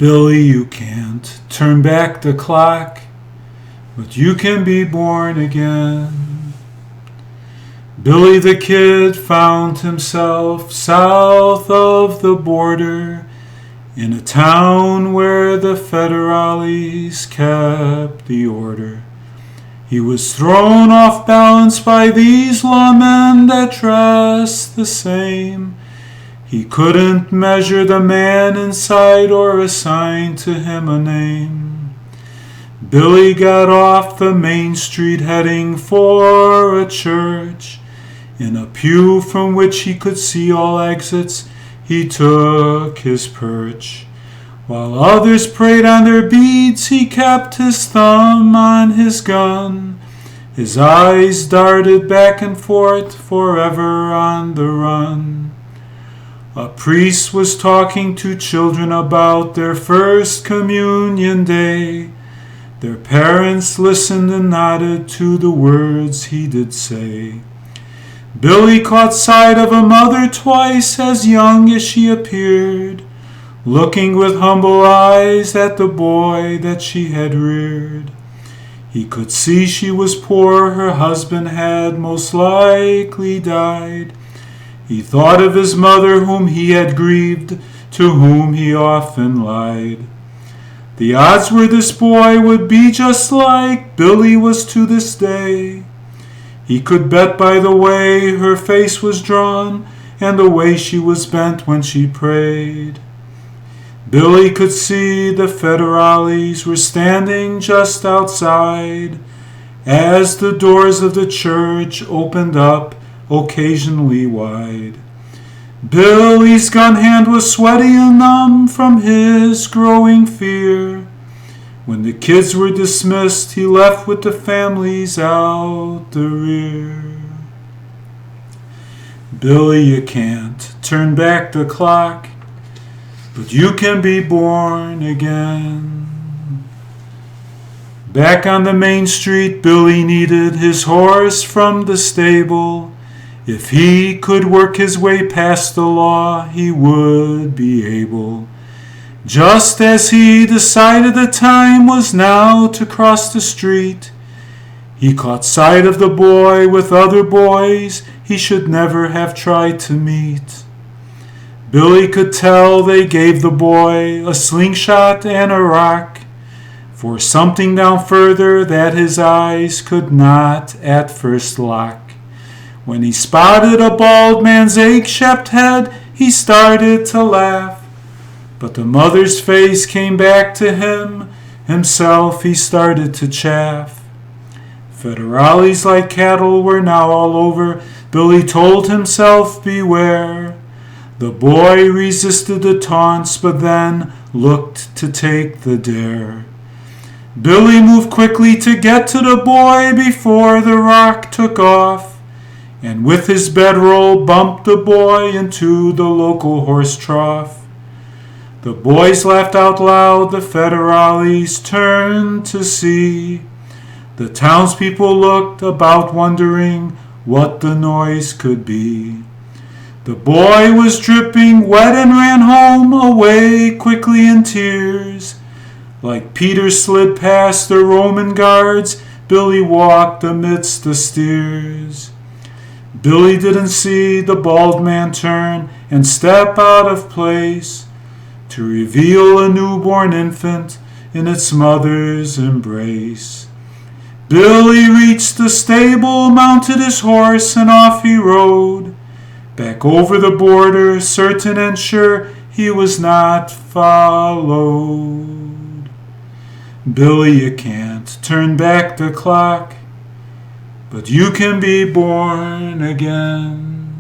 Billy, you can't turn back the clock, but you can be born again. Billy the Kid found himself south of the border, in a town where the federales kept the order. He was thrown off balance by these lawmen that dressed the same. He couldn't measure the man inside or assign to him a name. Billy got off the main street heading for a church. In a pew from which he could see all exits, he took his perch. While others prayed on their beads, he kept his thumb on his gun. His eyes darted back and forth, forever on the run. A priest was talking to children about their first communion day. Their parents listened and nodded to the words he did say. Billy caught sight of a mother twice as young as she appeared, looking with humble eyes at the boy that she had reared. He could see she was poor, her husband had most likely died. He thought of his mother whom he had grieved, to whom he often lied. The odds were this boy would be just like Billy was to this day. He could bet by the way her face was drawn and the way she was bent when she prayed. Billy could see the federales were standing just outside as the doors of the church opened up occasionally wide. Billy's gun hand was sweaty and numb from his growing fear. When the kids were dismissed, he left with the families out the rear. Billy, you can't turn back the clock, but you can be born again. Back on the main street, Billy needed his horse from the stable. If he could work his way past the law, he would be able. Just as he decided the time was now to cross the street, he caught sight of the boy with other boys he should never have tried to meet. Billy could tell they gave the boy a slingshot and a rock for something down further that his eyes could not at first lock. When he spotted a bald man's egg-shaped head, he started to laugh. But the mother's face came back to him. Himself he started to chaff. Federales like cattle were now all over. Billy told himself, beware. The boy resisted the taunts, but then looked to take the dare. Billy moved quickly to get to the boy before the rock took off, and with his bedroll bumped the boy into the local horse trough. The boys laughed out loud, the federales turned to see. The townspeople looked about wondering what the noise could be. The boy was dripping wet and ran home, away quickly in tears. Like Peter slid past the Roman guards, Billy walked amidst the steers. Billy didn't see the bald man turn and step out of place to reveal a newborn infant in its mother's embrace. Billy reached the stable, mounted his horse, and off he rode, back over the border, certain and sure he was not followed. Billy, you can't turn back the clock, but you can be born again.